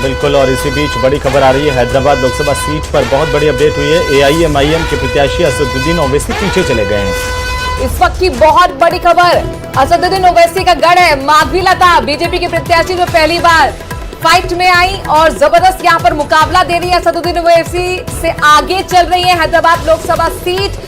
बिल्कुल। और इसी बीच बड़ी खबर आ रही है, हैदराबाद लोकसभा सीट पर बहुत बड़ी अपडेट हुई है। एआईएमआईएम के प्रत्याशी असदुद्दीन ओवैसी पीछे चले गए हैं। इस वक्त की बहुत बड़ी खबर, असदुद्दीन ओवैसी का गढ़ है माधवीलता, बीजेपी के प्रत्याशी जो पहली बार फाइट में आई और जबरदस्त यहां पर मुकाबला दे रही है, असदुद्दीन ओवैसी से आगे चल रही है हैदराबाद लोकसभा सीट।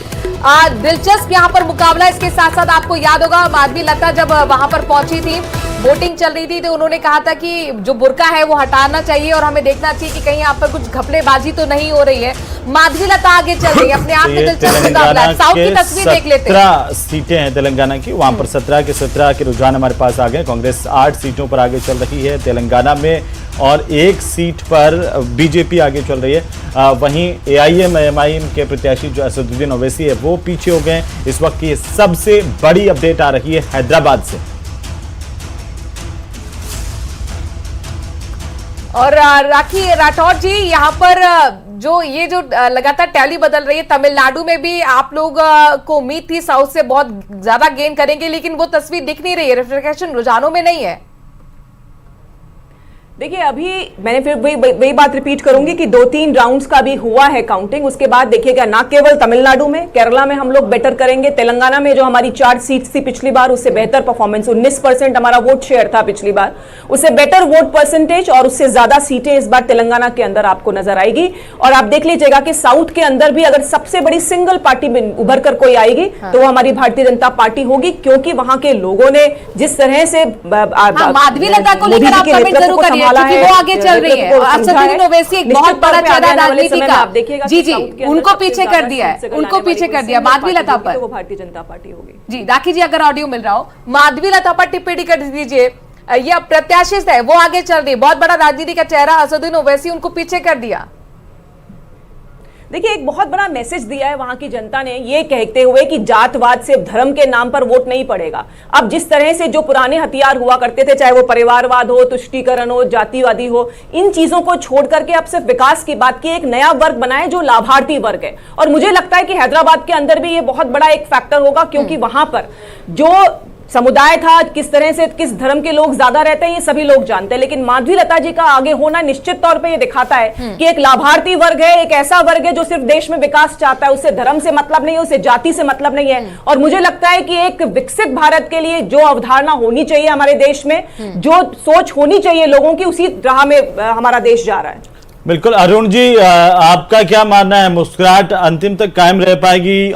दिलचस्प यहां पर मुकाबला। इसके साथ साथ आपको याद होगा माधवीलता जब वहां पर पहुंची थी, वोटिंग चल रही थी, तो उन्होंने कहा था कि जो बुर्का है वो हटाना चाहिए और हमें देखना चाहिए कि कहीं यहाँ पर कुछ घपलेबाजी तो नहीं हो रही है। माधवीलता आगे चल रही है, अपने आप में दिलचस्प मुकाबला। साउथ की तस्वीर देख लेते हैं। 17 सीटें हैं तेलंगाना की, वहां पर 17 के 17 के रुझान हमारे पास आ गए। कांग्रेस 8 सीटों पर आगे चल रही है तेलंगाना में और 1 सीट पर बीजेपी आगे चल रही है। वहीं एआईएमआईएम के प्रत्याशी जो असदुद्दीन ओवैसी है वो पीछे हो गए। इस वक्त की सबसे बड़ी अपडेट आ रही है हैदराबाद से। और राखी राठौर जी, यहाँ पर जो लगातार टैली बदल रही है, तमिलनाडु में भी आप लोग को उम्मीद थी साउथ से बहुत ज्यादा गेन करेंगे, लेकिन वो तस्वीर दिख नहीं रही है, रिफ्लेक्शन रुझानों में नहीं है। देखिए, अभी मैंने फिर वही बात रिपीट करूंगी कि 2-3 राउंड्स का भी हुआ है काउंटिंग। उसके बाद देखिएगा, ना केवल तमिलनाडु में, केरला में हम लोग बेटर करेंगे। तेलंगाना में जो हमारी 4 सीट्स थी पिछली बार, उससे बेहतर परफॉर्मेंस, 19% हमारा वोट शेयर था पिछली बार, उससे बेटर वोट परसेंटेज और उससे ज्यादा सीटें इस बार तेलंगाना के अंदर आपको नजर आएगी। और आप देख लीजिएगा कि साउथ के अंदर भी अगर सबसे बड़ी सिंगल पार्टी उभर कर कोई आएगी तो वो हमारी भारतीय जनता पार्टी होगी, क्योंकि वहां के लोगों ने जिस तरह से माधवीलता को लेकर आप कमेंट जरूर करिए, क्योंकि वो आगे चल रही है। असदुद्दीन ओवैसी एक बहुत बड़ा चेहरा राजनीति का। जी, उनको पीछे कर दिया है, उनको पीछे कर दिया माधवीलता पर। वो भारतीय जनता पार्टी होगी। जी, राखी जी अगर ऑडियो मिल रहा हो, माधवीलता पर टिप्पणी कर दीजिए। ये प्रत्याशित है, वो आगे चल रही है, बहुत बड़ा राजनीति का चेहरा असदुद्दीन ओवैसी, उनको पीछे कर दिया। देखिए, एक बहुत बड़ा मैसेज दिया है वहां की जनता ने, ये कहते हुए कि जातवाद से, धर्म के नाम पर वोट नहीं पड़ेगा। अब जिस तरह से जो पुराने हथियार हुआ करते थे, चाहे वो परिवारवाद हो, तुष्टीकरण हो, जातिवादी हो, इन चीजों को छोड़ करके अब सिर्फ विकास की बात की, एक नया वर्ग बनाए जो लाभार्थी वर्ग है। और मुझे लगता है कि हैदराबाद के अंदर भी ये बहुत बड़ा एक फैक्टर होगा, क्योंकि वहां पर जो समुदाय था, किस तरह से किस धर्म के लोग ज्यादा रहते हैं, ये सभी लोग जानते हैं। लेकिन माधवीलता जी का आगे होना निश्चित तौर पे ये दिखाता है कि एक लाभार्थी वर्ग है, एक ऐसा वर्ग है जो सिर्फ देश में विकास चाहता है, उससे धर्म से मतलब नहीं है, उससे जाति से मतलब नहीं है। और मुझे लगता है कि एक विकसित भारत के लिए जो अवधारणा होनी चाहिए हमारे देश में, जो सोच होनी चाहिए लोगों की, उसी राह में हमारा देश जा रहा है। बिल्कुल। अरुण जी, आपका क्या मानना है, मुस्कुराहट अंतिम तक कायम रह पाएगी?